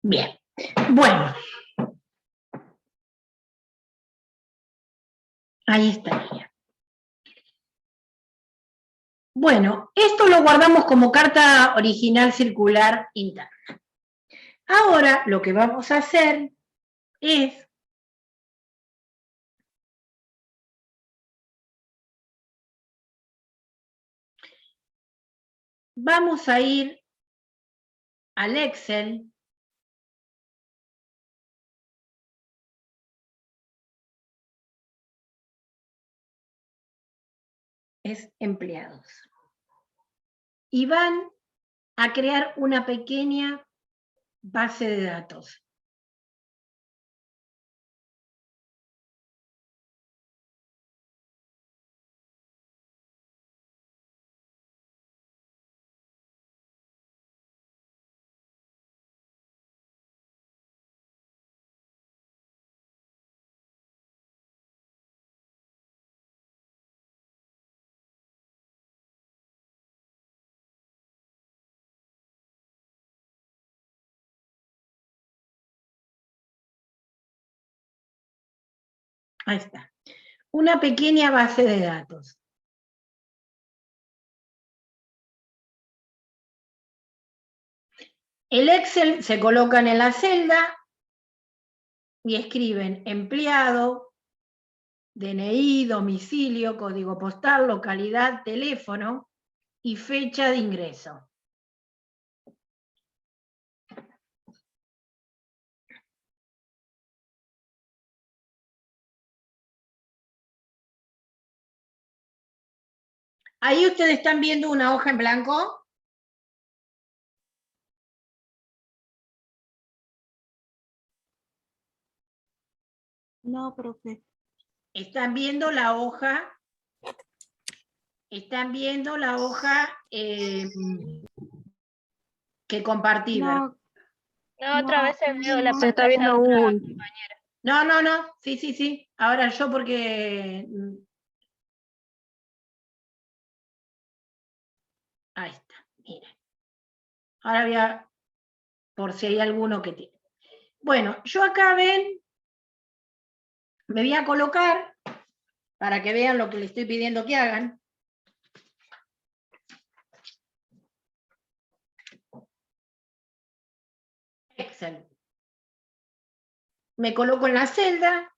Bien, bueno. Ahí estaría. Bueno, esto lo guardamos como carta original circular interna. Ahora lo que vamos a hacer es vamos a ir al Excel. Es empleados. Y van a crear una pequeña base de datos. Ahí está. Una pequeña base de datos. El Excel se colocan en la celda y escriben empleado, DNI, domicilio, código postal, localidad, teléfono y fecha de ingreso. Ahí ustedes están viendo una hoja en blanco. No, profe. Están viendo la hoja. Están viendo la hoja que compartí, ¿verdad? No, otra vez veo la se está pantalla viendo de otra un... compañera. No. Sí. Ahora yo porque... Ahí está, miren. Ahora voy a... Por si hay alguno que tiene. Bueno, yo acá ven... Me voy a colocar para que vean lo que les estoy pidiendo que hagan. Excel. Me coloco en la celda.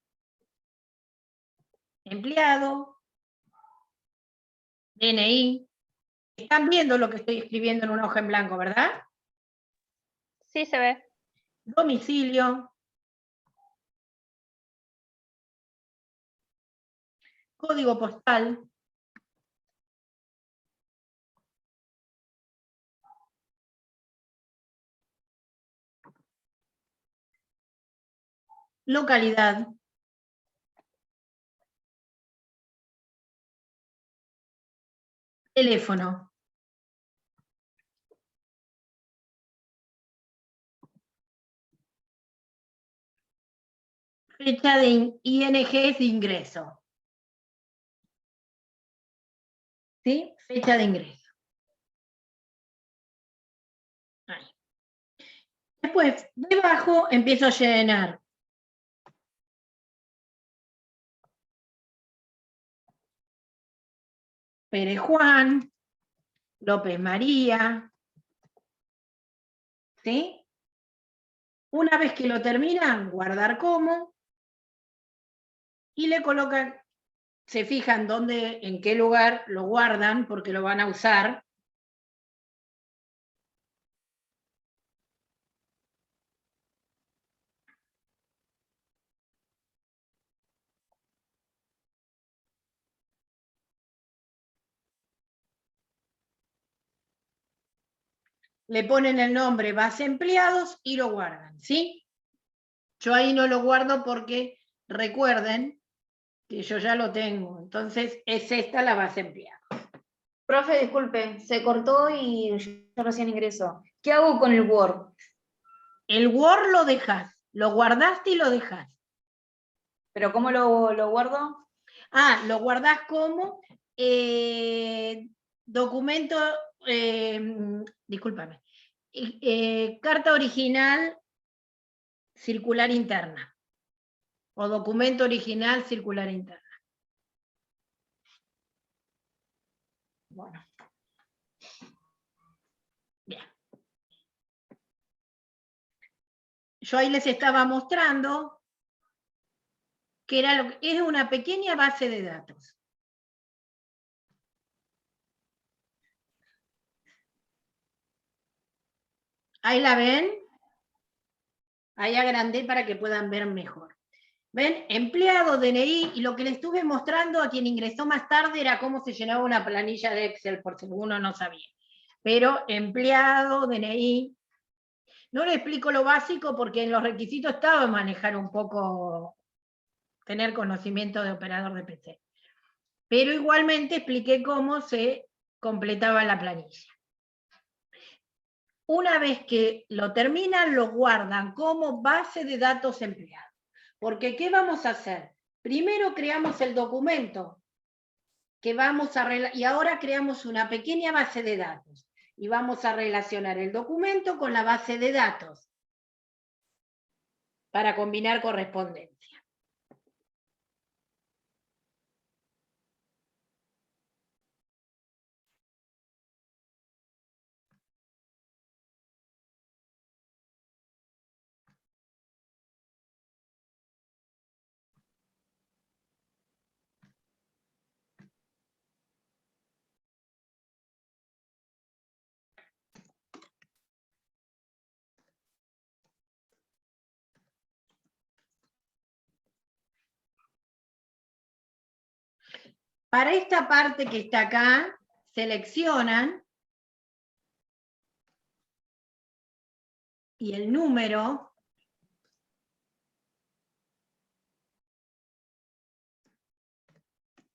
Empleado. DNI. Están viendo lo que estoy escribiendo en una hoja en blanco, ¿verdad? Sí, se ve. Domicilio. Código postal. Localidad. Teléfono. Fecha de ING es de ingreso. ¿Sí? Fecha de ingreso. Ahí. Después, debajo empiezo a llenar. Pérez Juan, López María. ¿Sí? Una vez que lo terminan, guardar como. Y le colocan, se fijan dónde, en qué lugar lo guardan, porque lo van a usar. Le ponen el nombre base empleados y lo guardan, ¿sí? Yo ahí no lo guardo porque recuerden que yo ya lo tengo. Entonces es esta la base empleados. Profe, disculpe, se cortó y yo recién ingreso. ¿Qué hago con el Word? El Word lo dejas, lo guardaste y lo dejas. ¿Pero cómo lo guardo? Ah, lo guardás como documento, discúlpame, carta original circular interna. O documento original circular interna. Bueno. Bien. Yo ahí les estaba mostrando que es una pequeña base de datos. ¿Ahí la ven? Ahí agrandé para que puedan ver mejor. ¿Ven? Empleado, DNI, y lo que les estuve mostrando a quien ingresó más tarde era cómo se llenaba una planilla de Excel, por si alguno no sabía. Pero empleado, DNI. No le explico lo básico porque en los requisitos estaba manejar un poco, tener conocimiento de operador de PC. Pero igualmente expliqué cómo se completaba la planilla. Una vez que lo terminan, lo guardan como base de datos empleados. Porque ¿qué vamos a hacer? Primero creamos el documento que vamos a y ahora creamos una pequeña base de datos y vamos a relacionar el documento con la base de datos para combinar correspondencia. Para esta parte que está acá, seleccionan y el número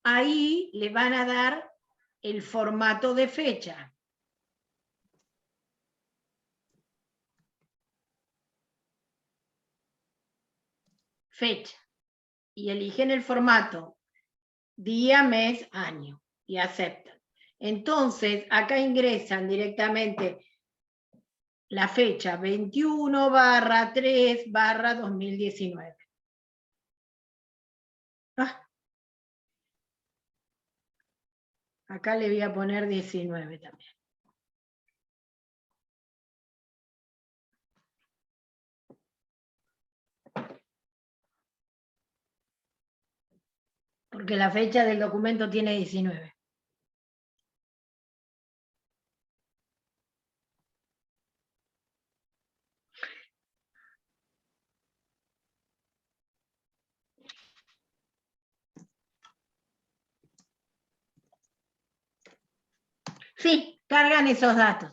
ahí le van a dar el formato de fecha. Fecha. Y eligen el formato día, mes, año y aceptan. Entonces, acá ingresan directamente la fecha 21/3/2019. Acá le voy a poner 19 también. Porque la fecha del documento tiene 19. Sí, cargan esos datos.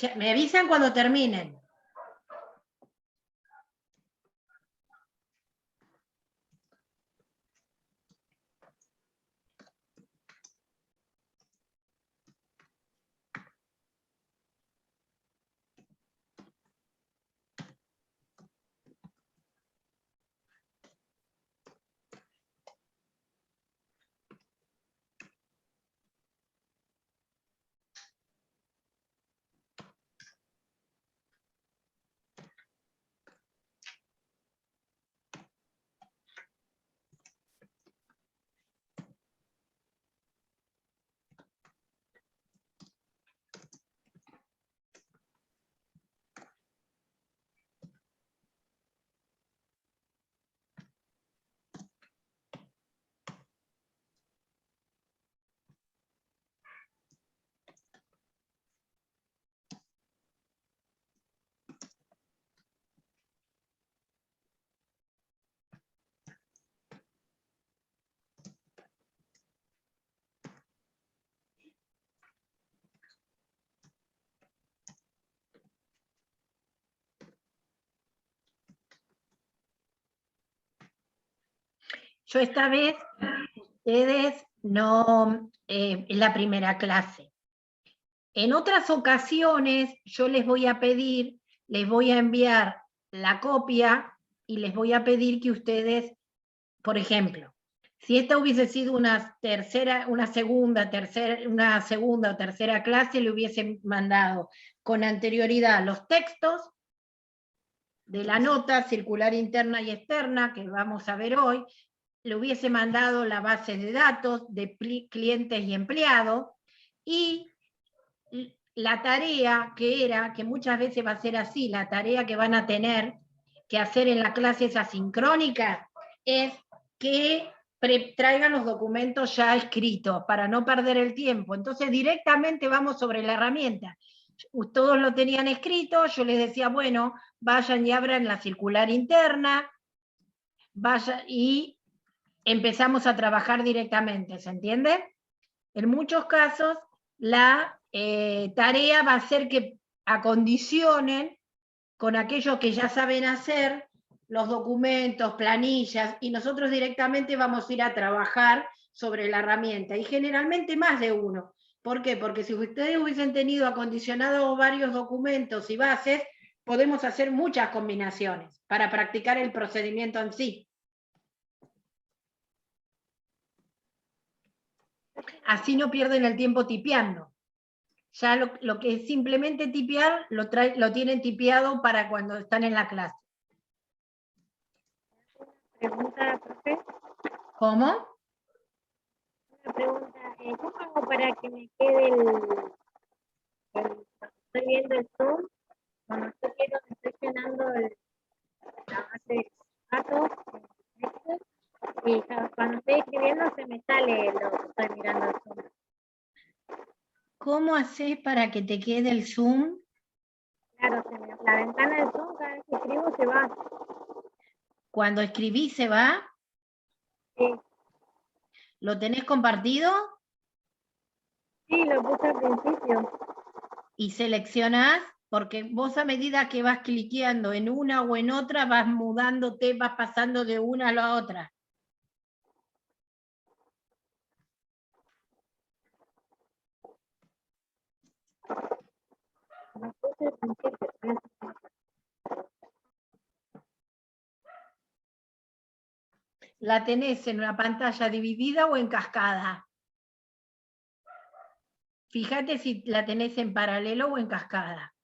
Ya, me avisan cuando terminen. Yo esta vez, ustedes no, es la primera clase. En otras ocasiones yo les voy a pedir, les voy a enviar la copia y les voy a pedir que ustedes, por ejemplo, si esta hubiese sido una segunda o tercera clase, le hubiese mandado con anterioridad los textos de la nota circular interna y externa que vamos a ver hoy, le hubiese mandado la base de datos de clientes y empleados, y la tarea que muchas veces va a ser así, la tarea que van a tener que hacer en la clase esa asincrónica, es que traigan los documentos ya escritos para no perder el tiempo. Entonces directamente vamos sobre la herramienta. Todos lo tenían escrito, yo les decía, bueno, vayan y abran la circular interna, vayan y empezamos a trabajar directamente, ¿se entiende? En muchos casos, la tarea va a ser que acondicionen con aquellos que ya saben hacer los documentos, planillas, y nosotros directamente vamos a ir a trabajar sobre la herramienta, y generalmente más de uno. ¿Por qué? Porque si ustedes hubiesen tenido acondicionados varios documentos y bases, podemos hacer muchas combinaciones para practicar el procedimiento en sí. Así no pierden el tiempo tipeando. Ya lo que es simplemente tipear, lo tienen tipeado para cuando están en la clase. Pregunta, profe. ¿Cómo? Una pregunta. ¿Cómo hago para que me quede cuando estoy viendo el Zoom, cuando estoy llenando la base de datos, y cuando estoy escribiendo se me sale lo que estoy mirando el Zoom? ¿Cómo haces para que te quede el Zoom? Claro, la ventana del Zoom cada vez que escribo se va. Cuando escribís se va. Sí. ¿Lo tenés compartido? Sí, lo puse al principio. Y seleccionás, porque vos a medida que vas cliqueando en una o en otra, vas mudándote, vas pasando de una a la otra. Lo puse al principio. ¿La tenés en una pantalla dividida o en cascada? Fíjate si la tenés en paralelo o en cascada.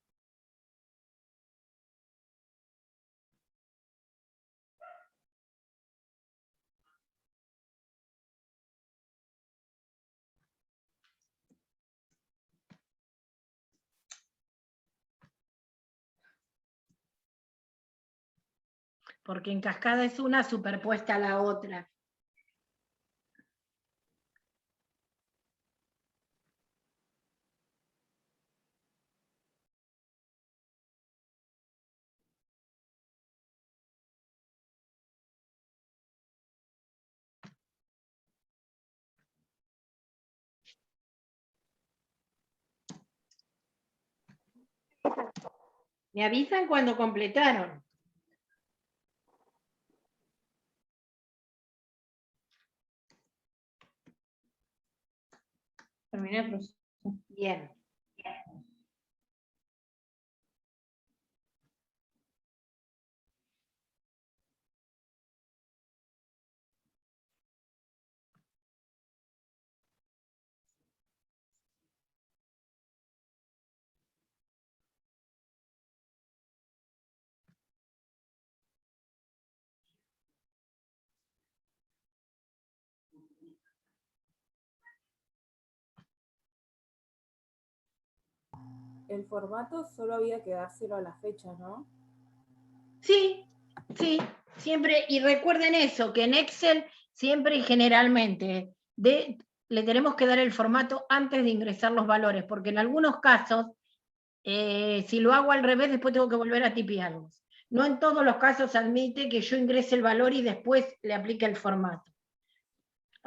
Porque en cascada es una superpuesta a la otra. Me avisan cuando completaron. Terminé el proceso. Bien. El formato solo había que dárselo a la fecha, ¿no? Sí, sí, siempre, y recuerden eso, que en Excel siempre y generalmente le tenemos que dar el formato antes de ingresar los valores, porque en algunos casos, si lo hago al revés, después tengo que volver a tipearlos. No en todos los casos admite que yo ingrese el valor y después le aplique el formato.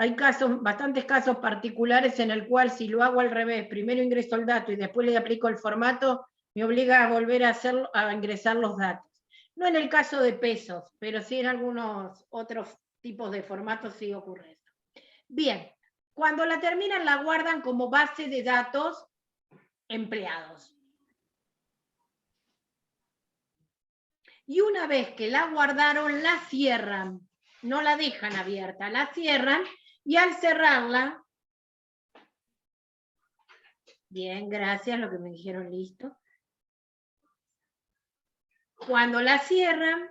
Hay casos, bastantes casos particulares en el cual si lo hago al revés, primero ingreso el dato y después le aplico el formato, me obliga a volver a ingresar los datos. No en el caso de pesos, pero sí en algunos otros tipos de formatos sí ocurre eso. Bien, cuando la terminan la guardan como base de datos empleados. Y una vez que la guardaron, la cierran. No la dejan abierta, la cierran y al cerrarla, bien, gracias, lo que me dijeron, listo. Cuando la cierran,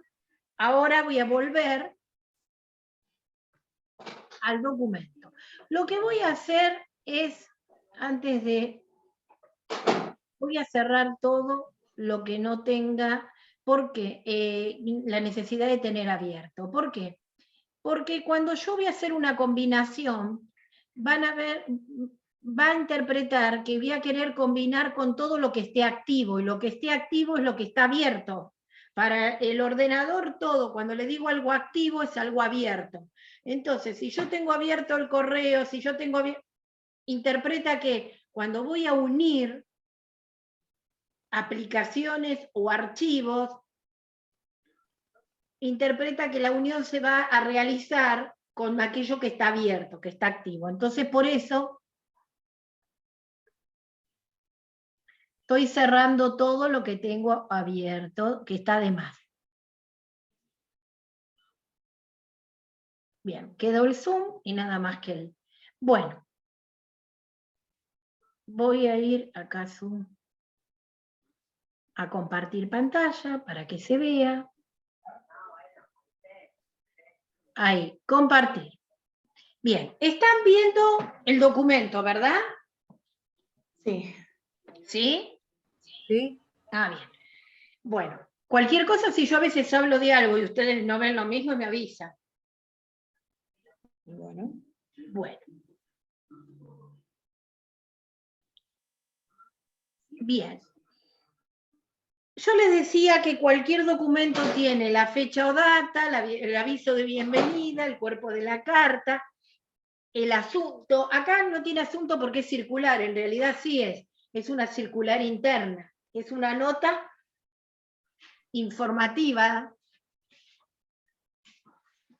ahora voy a volver al documento. Lo que voy a hacer es, voy a cerrar todo lo que no tenga, porque la necesidad de tener abierto. ¿Por qué? Porque cuando yo voy a hacer una combinación, va a interpretar que voy a querer combinar con todo lo que esté activo, y lo que esté activo es lo que está abierto. Para el ordenador todo, cuando le digo algo activo, es algo abierto. Entonces, si yo tengo abierto el correo, si yo tengo abierto, interpreta que cuando voy a unir aplicaciones o archivos, interpreta que la unión se va a realizar con aquello que está abierto, que está activo. Entonces, por eso, estoy cerrando todo lo que tengo abierto, que está de más. Bien, quedó el zoom y nada más que el... Bueno, voy a ir acá zoom a compartir pantalla para que se vea. Ahí, compartir. Bien, están viendo el documento, ¿verdad? Sí. ¿Sí? Sí. Ah, bien. Bueno, cualquier cosa, si yo a veces hablo de algo y ustedes no ven lo mismo, me avisan. Bueno. Bien. Yo les decía que cualquier documento tiene la fecha o data, el aviso de bienvenida, el cuerpo de la carta, el asunto. Acá no tiene asunto porque es circular, en realidad sí es una circular interna, es una nota informativa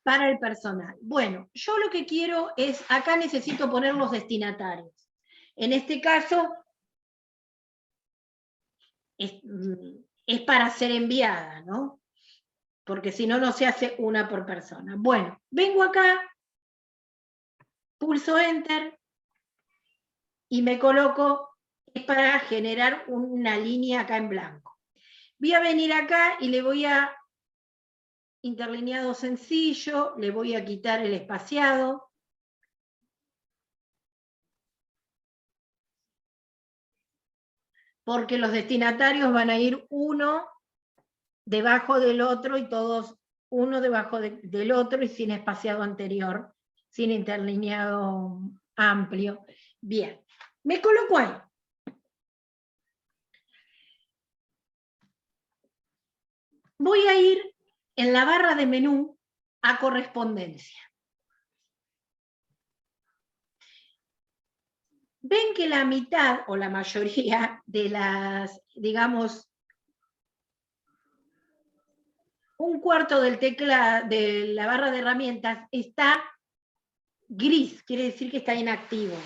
para el personal. Bueno, yo lo que quiero es, acá necesito poner los destinatarios. En este caso, es para ser enviada, ¿no? Porque si no, no se hace una por persona. Bueno, vengo acá, pulso Enter, y me coloco, es para generar una línea acá en blanco. Voy a venir acá y le voy a interlineado sencillo, le voy a quitar el espaciado. Porque los destinatarios van a ir uno debajo del otro y todos uno debajo del otro y sin espaciado anterior, sin interlineado amplio. Bien, me coloco ahí. Voy a ir en la barra de menú a correspondencia. Ven que la mitad o la mayoría de las, digamos, un cuarto del teclado, de la barra de herramientas, está gris, quiere decir que está inactivo.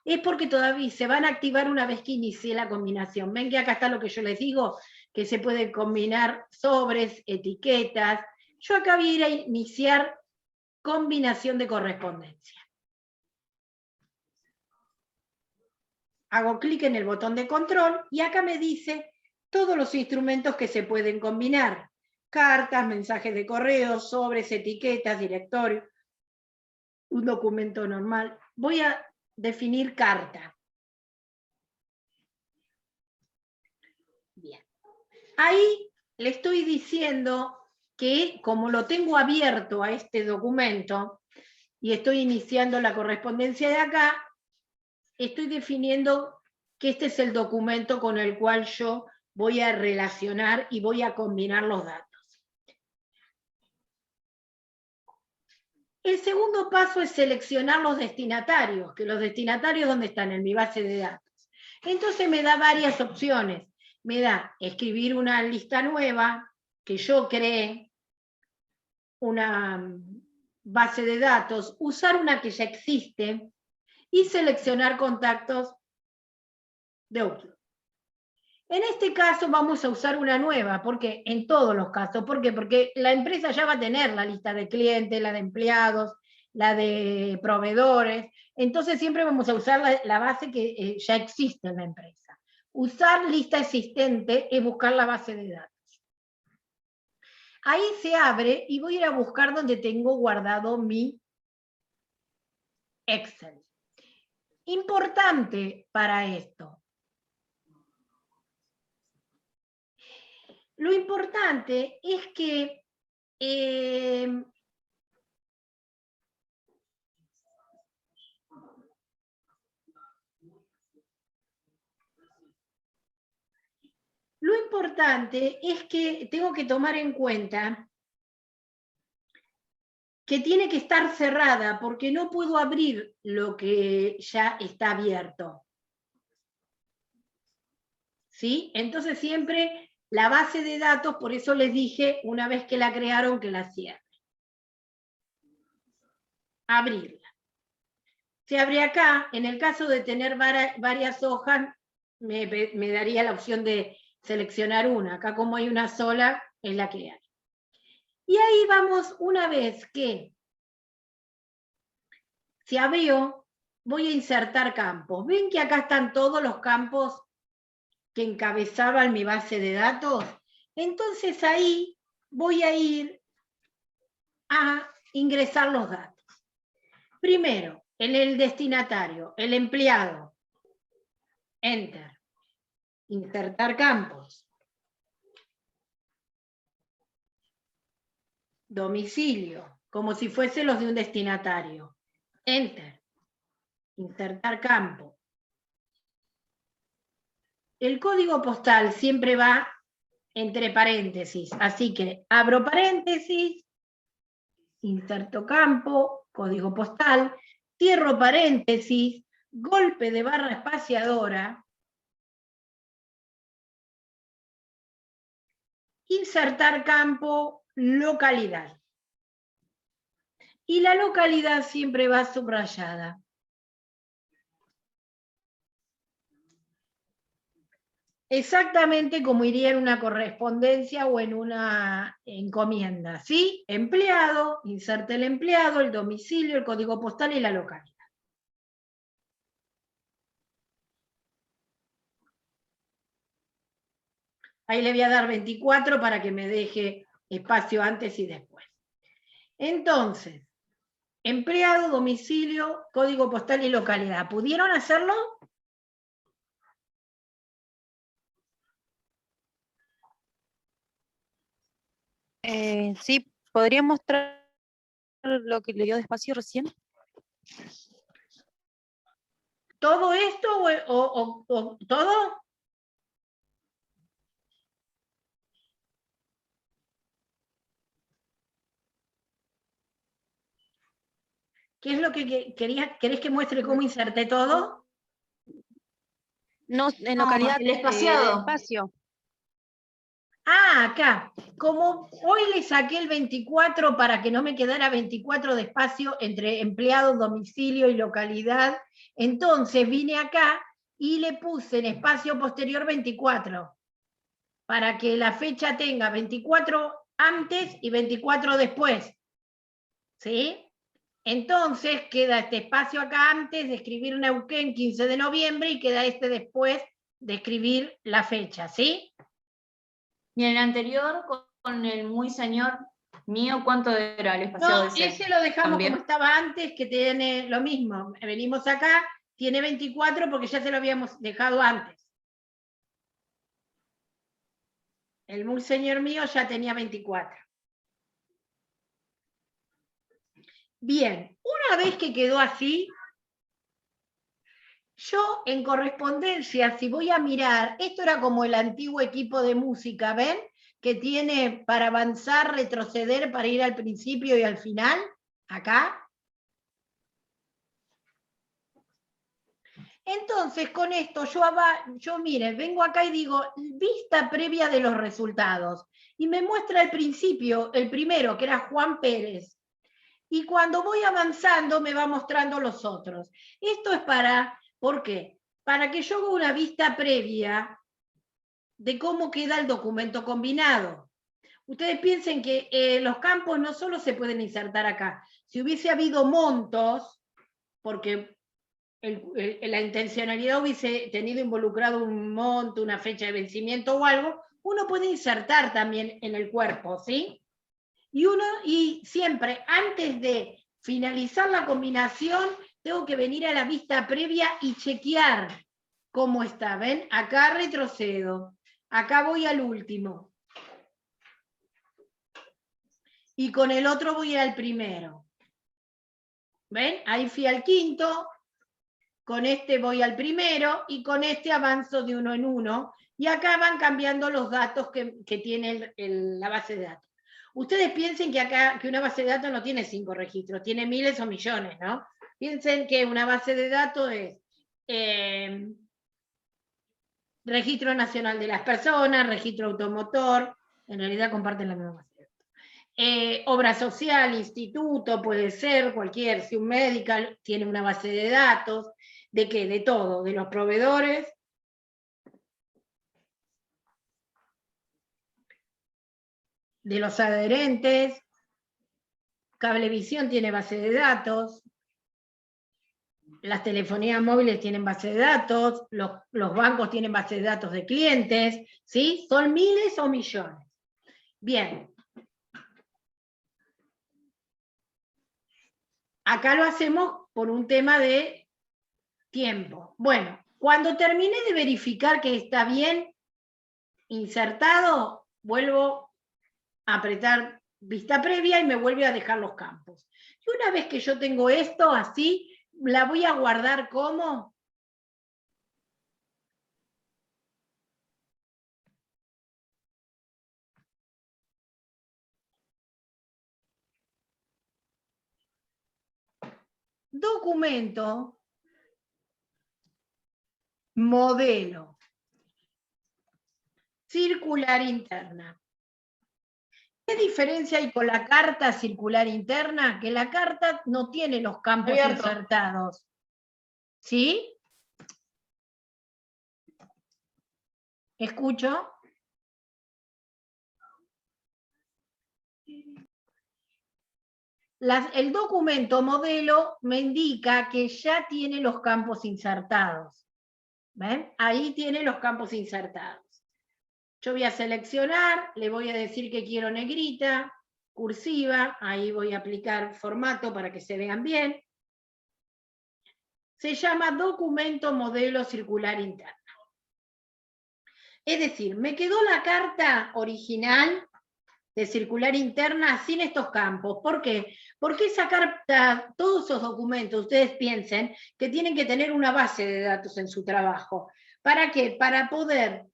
Es porque todavía se van a activar una vez que inicie la combinación. Ven que acá está lo que yo les digo, que se pueden combinar sobres, etiquetas. Yo acá voy a ir a iniciar combinación de correspondencia. Hago clic en el botón de control y acá me dice todos los instrumentos que se pueden combinar. Cartas, mensajes de correo, sobres, etiquetas, directorio, un documento normal. Voy a definir carta. Bien. Ahí le estoy diciendo que como lo tengo abierto a este documento y estoy iniciando la correspondencia de acá, estoy definiendo que este es el documento con el cual yo voy a relacionar y voy a combinar los datos. El segundo paso es seleccionar los destinatarios, que los destinatarios, ¿dónde están? En mi base de datos. Entonces me da varias opciones. Me da escribir una lista nueva, que yo creé base de datos, usar una que ya existe y seleccionar contactos de Outlook. En este caso vamos a usar una nueva, porque en todos los casos, ¿por qué? Porque la empresa ya va a tener la lista de clientes, la de empleados, la de proveedores, entonces siempre vamos a usar la base que ya existe en la empresa. Usar lista existente es buscar la base de datos. Ahí se abre y voy a ir a buscar donde tengo guardado mi Excel. Importante para esto. Lo importante es que lo importante es que tengo que tomar en cuenta que tiene que estar cerrada porque no puedo abrir lo que ya está abierto. ¿Sí? Entonces siempre la base de datos, por eso les dije una vez que la crearon que la cierren. Abrirla. Se abre acá, en el caso de tener varias hojas, me daría la opción de seleccionar una. Acá como hay una sola, es la que hay. Y ahí vamos, una vez que se abrió, voy a insertar campos. ¿Ven que acá están todos los campos que encabezaban mi base de datos? Entonces ahí voy a ir a ingresar los datos. Primero, en el destinatario, el empleado. Enter. Insertar campos. Domicilio, como si fuese los de un destinatario. Enter. Insertar campo. El código postal siempre va entre paréntesis, así que abro paréntesis, inserto campo, código postal, cierro paréntesis, golpe de barra espaciadora, insertar campo, localidad. Y la localidad siempre va subrayada. Exactamente como iría en una correspondencia o en una encomienda, ¿sí? Empleado, inserte el empleado, el domicilio, el código postal y la localidad. Ahí le voy a dar 24 para que me deje espacio antes y después. Entonces, empleado, domicilio, código postal y localidad. ¿Pudieron hacerlo? Sí, ¿podría mostrar lo que le dio despacio recién? ¿Todo esto o todo? ¿Qué es lo que querés que muestre cómo inserté todo? No, en No, localidad el espaciado. de espacio. Ah, acá. Como hoy le saqué el 24 para que no me quedara 24 de espacio entre empleado, domicilio y localidad, entonces vine acá y le puse en espacio posterior 24, para que la fecha tenga 24 antes y 24 después. ¿Sí? Entonces queda este espacio acá antes de escribir Neuquén 15 de noviembre y queda este después de escribir la fecha, ¿sí? Y en el anterior, con el muy señor mío, ¿cuánto era el espaciado No, de ese lo dejamos ¿También? como estaba antes, que tiene lo mismo. Venimos acá, tiene 24 porque ya se lo habíamos dejado antes. El muy señor mío ya tenía 24. Bien, una vez que quedó así, yo en correspondencia, si voy a mirar, esto era como el antiguo equipo de música, ¿ven? Que tiene para avanzar, retroceder, para ir al principio y al final, acá. Entonces, con esto, yo mire, vengo acá y digo, vista previa de los resultados. Y me muestra el principio, el primero, que era Juan Pérez. y cuando voy avanzando me va mostrando los otros. Esto es ¿por qué? Para que yo haga una vista previa de cómo queda el documento combinado. Ustedes piensen que los campos no solo se pueden insertar acá. Si hubiese habido montos, porque la intencionalidad hubiese tenido involucrado un monto, una fecha de vencimiento o algo, uno puede insertar también en el cuerpo, ¿sí? Y siempre, antes de finalizar la combinación, tengo que venir a la vista previa y chequear cómo está. ¿Ven? Acá retrocedo. Acá voy al último. Y con el otro voy al primero. ¿Ven? Ahí fui al quinto. Con este voy al primero y con este avanzo de uno en uno. Y acá van cambiando los datos que tiene la base de datos. Ustedes piensen que una base de datos no tiene 5 registros, tiene miles o millones, ¿no? Piensen que una base de datos es Registro Nacional de las Personas, Registro Automotor, en realidad comparten la misma base de datos. Obra social, instituto, puede ser cualquier, si un medical tiene una base de datos, ¿de qué? De todo, de los proveedores, de los adherentes, Cablevisión tiene base de datos, las telefonías móviles tienen base de datos, los bancos tienen base de datos de clientes, ¿sí? Son miles o millones. Bien. Acá lo hacemos por un tema de tiempo. Bueno, cuando termine de verificar que está bien insertado, vuelvo a apretar vista previa y me vuelve a dejar los campos. Y una vez que yo tengo esto así, la voy a guardar como documento modelo circular interna. ¿Qué diferencia hay con la carta circular interna? Que la carta no tiene los campos insertados. ¿Sí? ¿Escucho? El documento modelo me indica que ya tiene los campos insertados. ¿Ven? Ahí tiene los campos insertados. Yo voy a seleccionar, le voy a decir que quiero negrita, cursiva, ahí voy a aplicar formato para que se vean bien. Se llama documento modelo circular interna. Es decir, me quedó la carta original de circular interna sin estos campos. ¿Por qué? Porque esa carta, todos esos documentos, ustedes piensen que tienen que tener una base de datos en su trabajo. ¿Para qué? Para poder,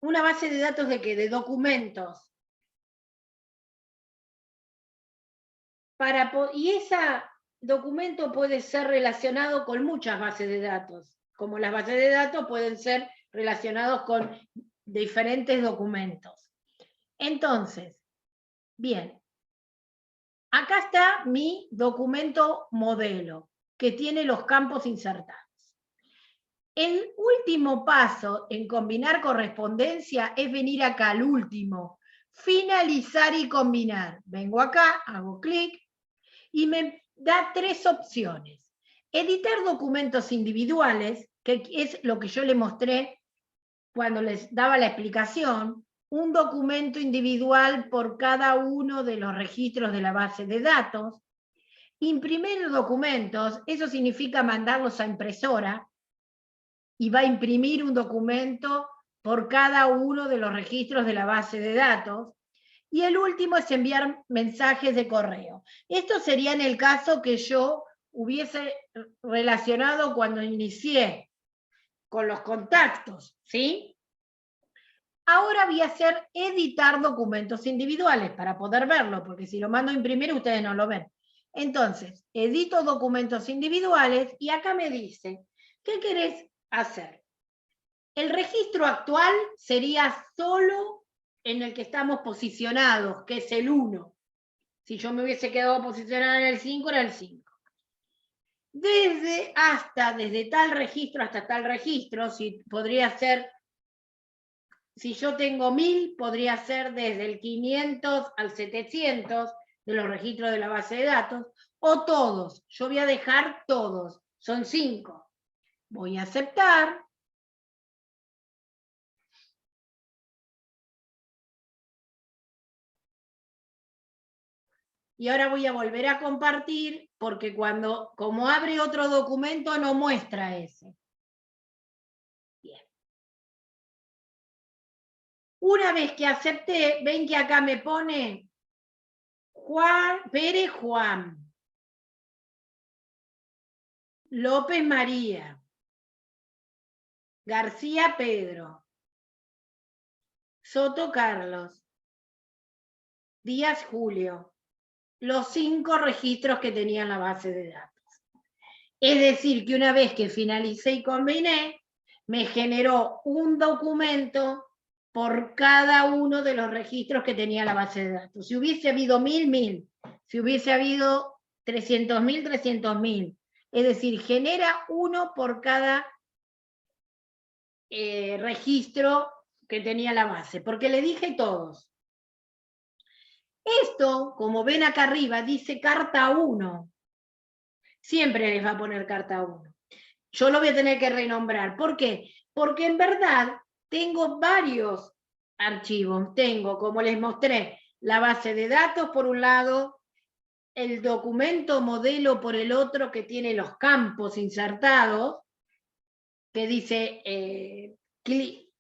una base de datos de qué? De documentos. Y ese documento puede ser relacionado con muchas bases de datos, como las bases de datos pueden ser relacionados con diferentes documentos. Entonces, bien, acá está mi documento modelo, que tiene los campos insertados. El último paso en combinar correspondencia es venir acá al último, finalizar y combinar. Vengo acá, hago clic, y me da 3 opciones. Editar documentos individuales, que es lo que yo les mostré cuando les daba la explicación, un documento individual por cada uno de los registros de la base de datos. Imprimir documentos, eso significa mandarlos a impresora, y va a imprimir un documento por cada uno de los registros de la base de datos. Y el último es enviar mensajes de correo. Esto sería en el caso que yo hubiese relacionado cuando inicié con los contactos, ¿sí? Ahora voy a hacer editar documentos individuales para poder verlo, porque si lo mando a imprimir ustedes no lo ven. Entonces, edito documentos individuales y acá me dice, ¿qué querés hacer? El registro actual sería solo en el que estamos posicionados, que es el 1. Si yo me hubiese quedado posicionada en el 5, era el 5. Desde tal registro hasta tal registro, si podría ser, si yo tengo 1000, podría ser desde el 500 al 700 de los registros de la base de datos, o todos. Yo voy a dejar todos, son 5. Voy a aceptar. Y ahora voy a volver a compartir, porque como abre otro documento no muestra ese. Bien. Una vez que acepté, ven que acá me pone Pérez Juan, López María, García Pedro, Soto Carlos, Díaz Julio, los 5 registros que tenía en la base de datos. Es decir, que una vez que finalicé y combiné, me generó un documento por cada uno de los registros que tenía la base de datos. Si hubiese habido 1000, 1000. Si hubiese habido 300.000, 300.000. Es decir, genera uno por cada registro que tenía la base, porque le dije todos. Esto, como ven acá arriba, dice carta 1. Siempre les va a poner carta 1. Yo lo voy a tener que renombrar. ¿Por qué? Porque en verdad tengo varios archivos. Tengo, como les mostré, la base de datos por un lado, el documento modelo por el otro que tiene los campos insertados, que dice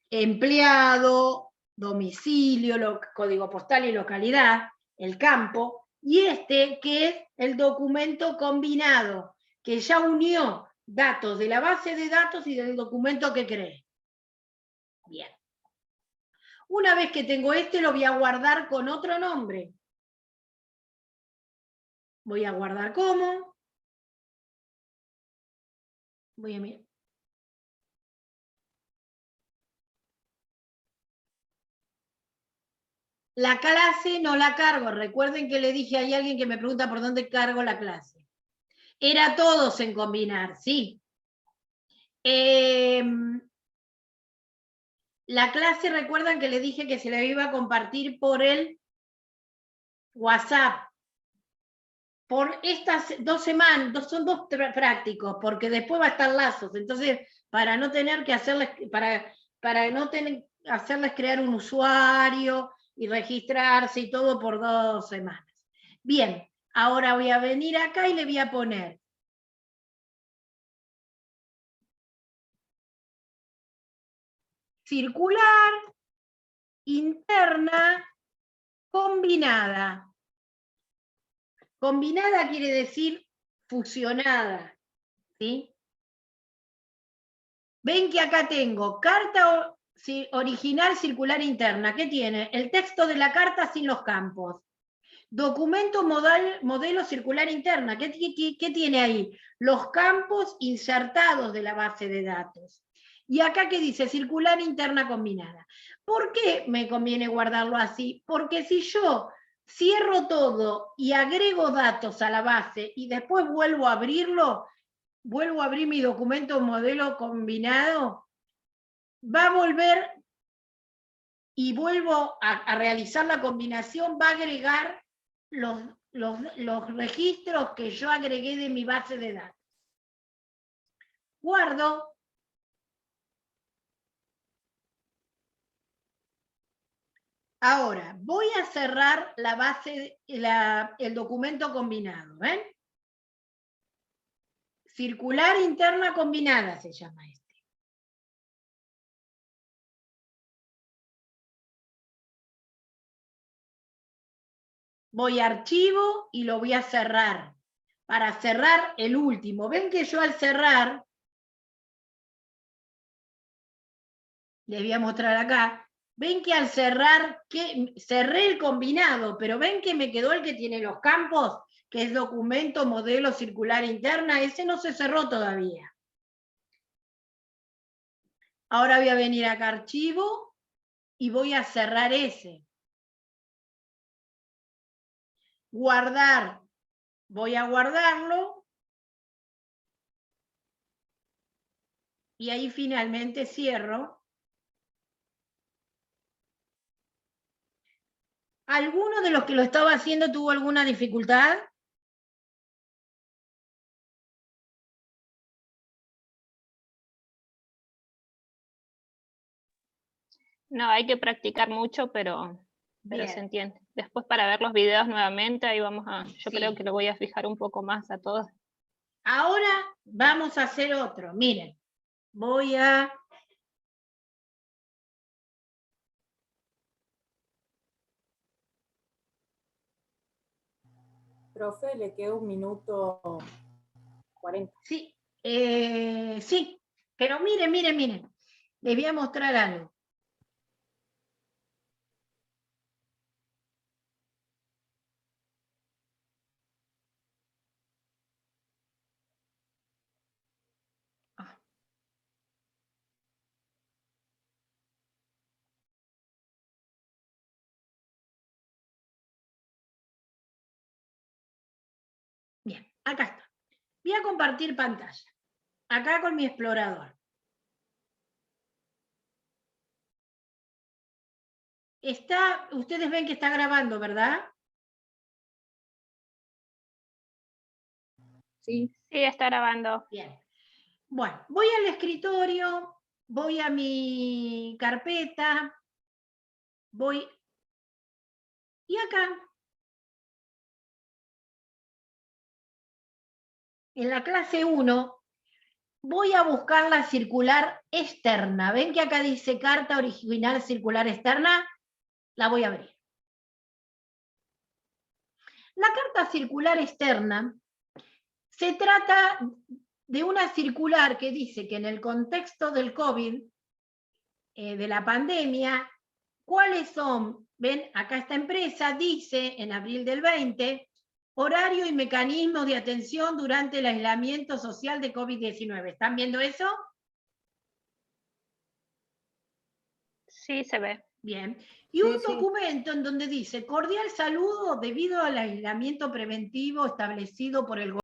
empleado, domicilio, código postal y localidad, el campo, y este que es el documento combinado, que ya unió datos de la base de datos y del documento que creé. Bien. Una vez que tengo este, lo voy a guardar con otro nombre. Voy a guardar como. Voy a mirar. La clase no la cargo. Recuerden que le dije, hay alguien que me pregunta por dónde cargo la clase. Era todos en combinar, sí. La clase, recuerdan que le dije que se la iba a compartir por el WhatsApp. Por estas 2 semanas, son 2 prácticos, porque después va a estar lazos. Entonces, para no tener que hacerles, para no tener hacerles crear un usuario y registrarse y todo por 2 semanas. Bien, ahora voy a venir acá y le voy a poner circular, interna, combinada. Combinada quiere decir fusionada, ¿sí? Ven que acá tengo carta original circular interna. ¿Qué tiene? El texto de la carta sin los campos. Documento modelo circular interna. ¿Qué tiene ahí? Los campos insertados de la base de datos. Y acá que dice circular interna combinada. ¿Por qué me conviene guardarlo así? Porque si yo cierro todo y agrego datos a la base y después vuelvo a abrirlo, vuelvo a abrir mi documento modelo combinado, va a volver y vuelvo a realizar la combinación, va a agregar los registros que yo agregué de mi base de datos. Guardo. Ahora, voy a cerrar la base, el documento combinado, ¿ven? Circular interna combinada se llama este. Voy a archivo y lo voy a cerrar. Para cerrar el último. Ven que yo al cerrar, les voy a mostrar acá, ven que al cerrar, cerré el combinado, pero ven que me quedó el que tiene los campos, que es documento modelo circular interna, ese no se cerró todavía. Ahora voy a venir acá a archivo y voy a cerrar ese. guardar, voy a guardarlo. Y ahí finalmente cierro. ¿Alguno de los que lo estaba haciendo tuvo alguna dificultad? No, hay que practicar mucho, pero se Bien. entiende. Después para ver los videos nuevamente, ahí vamos a, yo Sí. creo que lo voy a fijar un poco más a todos. Ahora vamos a hacer otro. Miren, voy a... Profe, le queda 1 minuto 40. Sí, sí, pero miren, miren, miren. Les voy a mostrar algo. Ah. Bien, acá está. Voy a compartir pantalla. Acá con mi explorador. Ustedes ven que está grabando, ¿verdad? Sí. Sí, está grabando. Bien. Bueno, voy al escritorio, voy a mi carpeta, voy... Y acá, en la clase 1, voy a buscar la circular externa. ¿Ven que acá dice carta original circular externa? La voy a abrir. La carta circular externa se trata de una circular que dice que en el contexto del COVID, de la pandemia, ¿cuáles son? Ven, acá esta empresa dice en abril del 20, horario y mecanismos de atención durante el aislamiento social de COVID-19. ¿Están viendo eso? Sí, se ve. Bien. Y Sí, un sí. documento en donde dice, cordial saludo debido al aislamiento preventivo establecido por el gobierno.